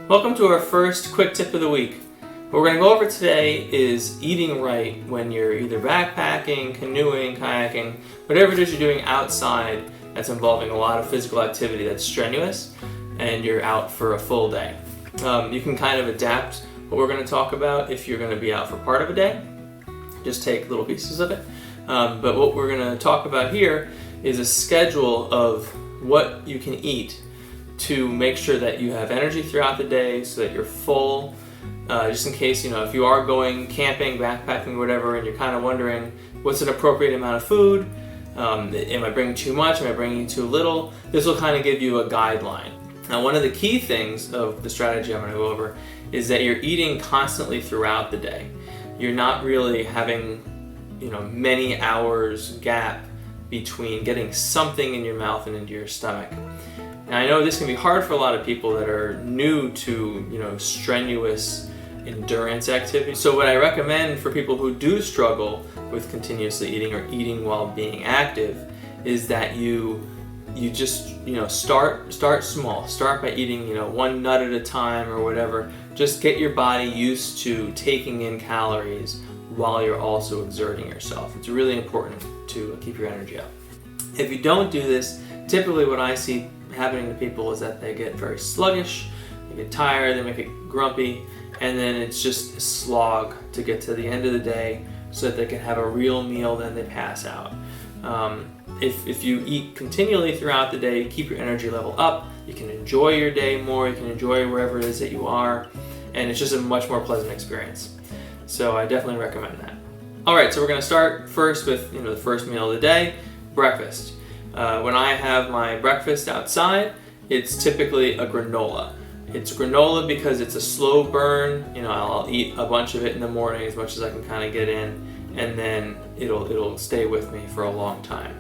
Welcome to our first quick tip of the week. What we're going to go over today is eating right when you're either backpacking, canoeing, kayaking, whatever it is you're doing outside that's involving a lot of physical activity that's strenuous and you're out for a full day. You can kind of adapt what we're going to talk about if you're going to be out for part of a day. Just take little pieces of it. But what we're going to talk about here is a schedule of what you can eat to make sure that you have energy throughout the day so that you're full. Just in case, if you are going camping, backpacking, whatever, and you're kind of wondering what's an appropriate amount of food, am I bringing too much, am I bringing too little, this will kind of give you a guideline. Now, one of the key things of the strategy I'm going to go over is that you're eating constantly throughout the day. You're not really having, many hours gap between getting something in your mouth and into your stomach. Now, I know this can be hard for a lot of people that are new to, strenuous endurance activity. So what I recommend for people who do struggle with continuously eating or eating while being active is that you just, start small. Start by eating, one nut at a time or whatever. Just get your body used to taking in calories while you're also exerting yourself. It's really important to keep your energy up. If you don't do this, typically what I see happening to people is that they get very sluggish, they get tired, they make it grumpy, and then it's just a slog to get to the end of the day so that they can have a real meal, then they pass out. If you eat continually throughout the day, keep your energy level up, you can enjoy your day more, you can enjoy wherever it is that you are, and it's just a much more pleasant experience. So I definitely recommend that. Alright, so we're going to start first with the first meal of the day, breakfast. When I have my breakfast outside, it's typically a granola. It's granola because it's a slow burn. I'll eat a bunch of it in the morning, as much as I can kind of get in, and then it'll stay with me for a long time.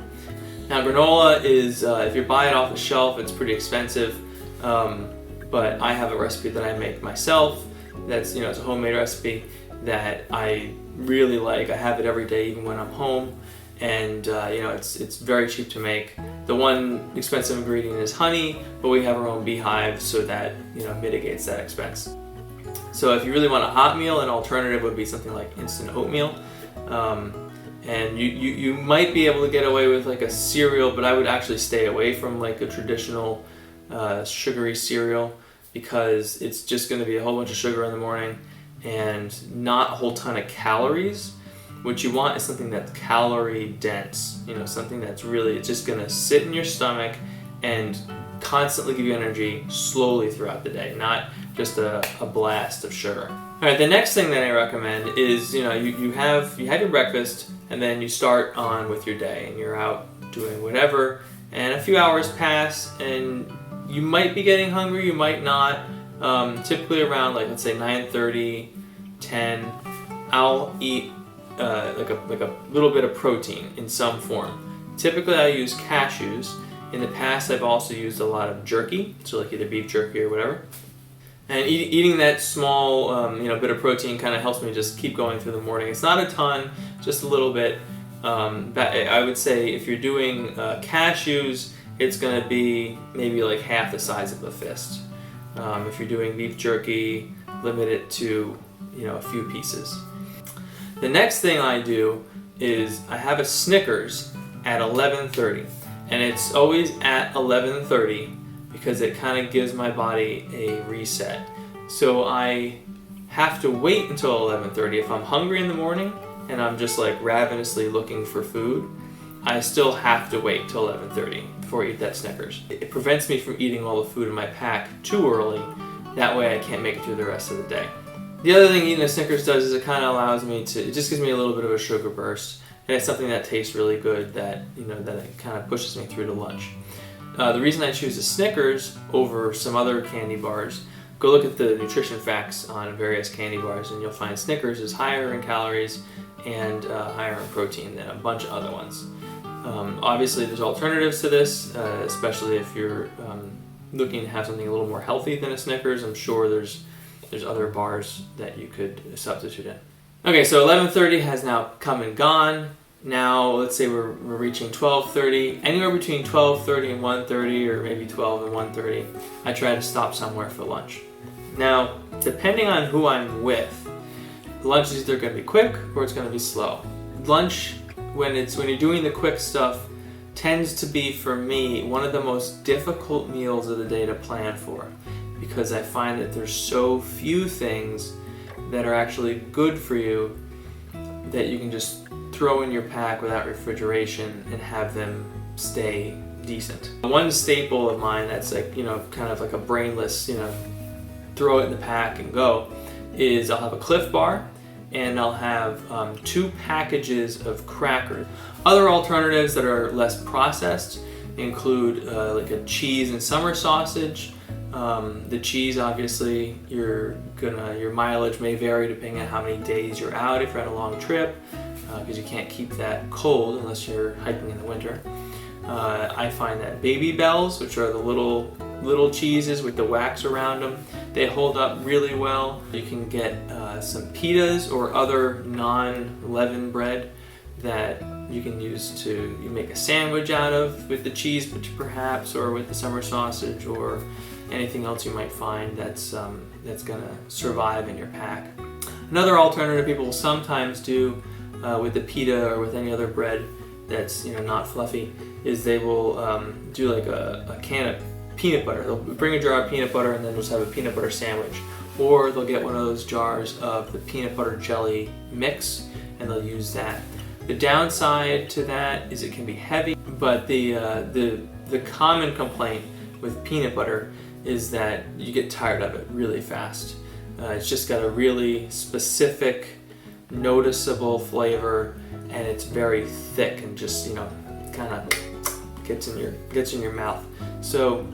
Now, granola is, if you buy it off the shelf, it's pretty expensive, but I have a recipe that I make myself. That's it's a homemade recipe that I really like. I have it every day, even when I'm home. And it's very cheap to make. The one expensive ingredient is honey, but we have our own beehive, so that mitigates that expense. So if you really want a hot meal, an alternative would be something like instant oatmeal. And you might be able to get away with like a cereal, but I would actually stay away from like a traditional sugary cereal, because it's just going to be a whole bunch of sugar in the morning and not a whole ton of calories. What you want is something that's calorie dense, something that's really just going to sit in your stomach and constantly give you energy slowly throughout the day, not just a blast of sugar. All right, the next thing that I recommend is, you have your breakfast and then you start on with your day and you're out doing whatever, and a few hours pass and you might be getting hungry, you might not. Typically around let's say 9:30, 10, I'll eat like a little bit of protein in some form. Typically I use cashews. In the past I've also used a lot of jerky, so like either beef jerky or whatever. And eating that small bit of protein kind of helps me just keep going through the morning. It's not a ton, just a little bit. I would say if you're doing cashews, it's going to be maybe like half the size of a fist. If you're doing beef jerky, limit it to a few pieces. The next thing I do is I have a Snickers at 11:30, and it's always at 11:30 because it kind of gives my body a reset. So I have to wait until 11:30. If I'm hungry in the morning and I'm just like ravenously looking for food, I still have to wait till 11:30 before I eat that Snickers. It prevents me from eating all the food in my pack too early. That way I can't make it through the rest of the day. The other thing eating a Snickers does is it kind of allows me to, it just gives me a little bit of a sugar burst, and it's something that tastes really good that, that it kind of pushes me through to lunch. The reason I choose a Snickers over some other candy bars, go look at the nutrition facts on various candy bars and you'll find Snickers is higher in calories and higher in protein than a bunch of other ones. Obviously there's alternatives to this, especially if you're looking to have something a little more healthy than a Snickers. I'm sure there's other bars that you could substitute in. Okay, so 11:30 has now come and gone. Now let's say we're reaching 12:30. Anywhere between 12:30 and 1:30, or maybe 12 and 1:30, I try to stop somewhere for lunch. Now, depending on who I'm with, lunch is either going to be quick or it's going to be slow. Lunch, when you're doing the quick stuff, tends to be, for me, one of the most difficult meals of the day to plan for, because I find that there's so few things that are actually good for you that you can just throw in your pack without refrigeration and have them stay decent. One staple of mine that's like, kind of like a brainless, throw it in the pack and go, is I'll have a Cliff Bar and I'll have 2 packages of crackers. Other alternatives that are less processed include like a cheese and summer sausage. The cheese, obviously, your mileage may vary depending on how many days you're out if you're on a long trip, because you can't keep that cold unless you're hiking in the winter. I find that Baby Bells, which are the little cheeses with the wax around them, they hold up really well. You can get some pitas or other non-leaven bread that you can use to make a sandwich out of with the cheese, perhaps, or with the summer sausage, or anything else you might find that's gonna survive in your pack. Another alternative people will sometimes do with the pita or with any other bread that's not fluffy is they will do like a can of peanut butter. They'll bring a jar of peanut butter and then just have a peanut butter sandwich, or they'll get one of those jars of the peanut butter jelly mix and they'll use that. The downside to that is it can be heavy, but the common complaint with peanut butter is that you get tired of it really fast. It's just got a really specific, noticeable flavor, and it's very thick and just kind of gets in your mouth. So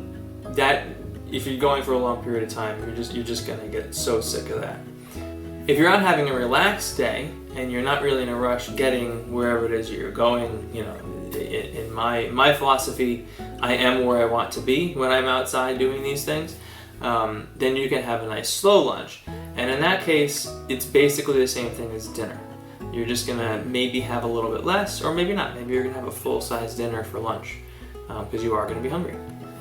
that, if you're going for a long period of time, you're just gonna get so sick of that. If you're out having a relaxed day and you're not really in a rush getting wherever it is you're going, in my philosophy, I am where I want to be when I'm outside doing these things, then you can have a nice slow lunch. And in that case, it's basically the same thing as dinner. You're just gonna maybe have a little bit less, or maybe not. Maybe you're gonna have a full-size dinner for lunch, because you are gonna be hungry.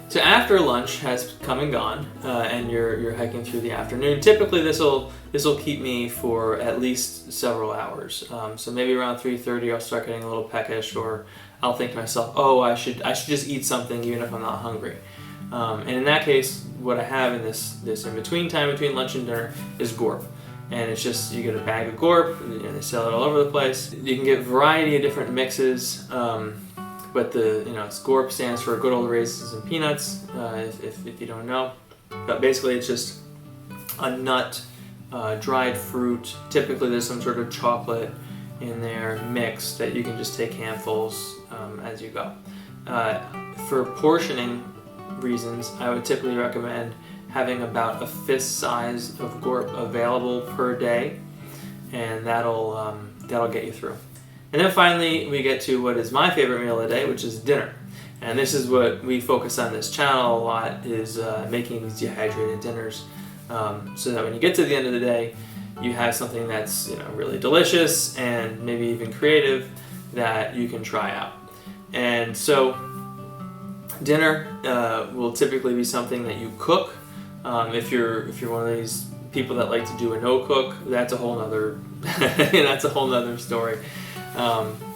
So after lunch has come and gone, and you're hiking through the afternoon, typically this will keep me for at least several hours. So maybe around 3:30 I'll start getting a little peckish, or I'll think to myself, oh, I should just eat something even if I'm not hungry. And in that case, what I have in this in between time between lunch and dinner is Gorp. And it's just, you get a bag of Gorp, and they sell it all over the place. You can get a variety of different mixes, but it's Gorp stands for good old raisins and peanuts, if you don't know. But basically it's just a nut, dried fruit. Typically there's some sort of chocolate in there mix that you can just take handfuls as you go. For portioning reasons, I would typically recommend having about a fist size of Gorp available per day, and that'll get you through. And then finally we get to what is my favorite meal of the day, which is dinner. And this is what we focus on this channel a lot, is making these dehydrated dinners, so that when you get to the end of the day, you have something that's really delicious and maybe even creative that you can try out. And so dinner will typically be something that you cook. If you're one of these people that like to do a no cook, that's a whole nother story.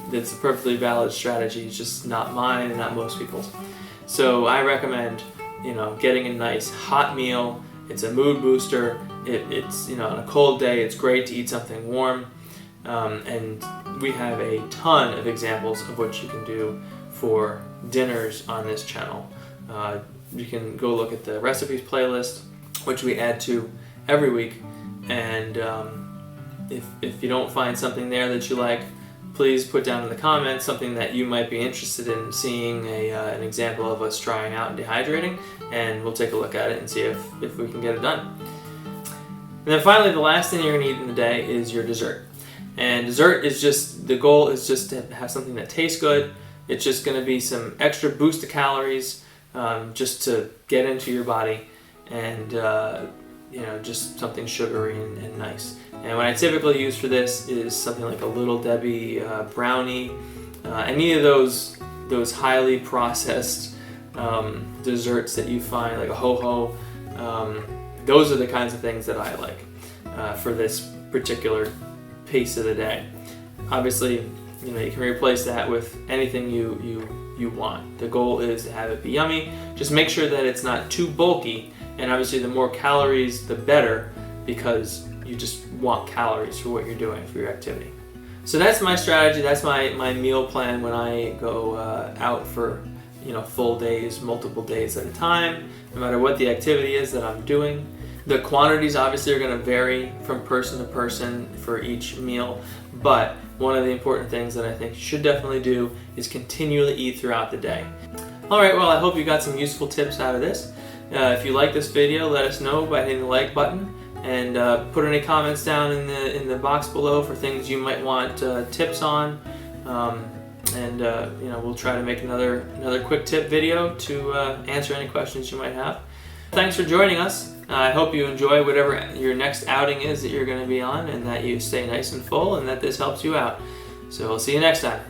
It's a perfectly valid strategy. It's just not mine and not most people's. So I recommend getting a nice hot meal. It's a mood booster. It's on a cold day, it's great to eat something warm. And we have a ton of examples of what you can do for dinners on this channel. You can go look at the recipes playlist, which we add to every week, and if you don't find something there that you like, please put down in the comments something that you might be interested in seeing an example of us trying out and dehydrating, and we'll take a look at it and see if we can get it done. And then finally, the last thing you're going to eat in the day is your dessert. And dessert is just, the goal is just to have something that tastes good. It's just going to be some extra boost of calories, just to get into your body, and just something sugary and nice. And what I typically use for this is something like a Little Debbie brownie, any of those highly processed desserts that you find, like a ho-ho, those are the kinds of things that I like for this particular pace of the day. Obviously, you can replace that with anything you want. The goal is to have it be yummy. Just make sure that it's not too bulky, and obviously the more calories the better, because you just want calories for what you're doing for your activity. So that's my strategy. That's my meal plan when I go out for full days, multiple days at a time, no matter what the activity is that I'm doing. The quantities obviously are going to vary from person to person for each meal, but one of the important things that I think you should definitely do is continually eat throughout the day. Alright, well, I hope you got some useful tips out of this. If you like this video, let us know by hitting the like button, and put any comments down in the box below for things you might want tips on. We'll try to make another quick tip video to answer any questions you might have. Thanks for joining us. I hope you enjoy whatever your next outing is that you're going to be on, and that you stay nice and full, and that this helps you out. So we'll see you next time.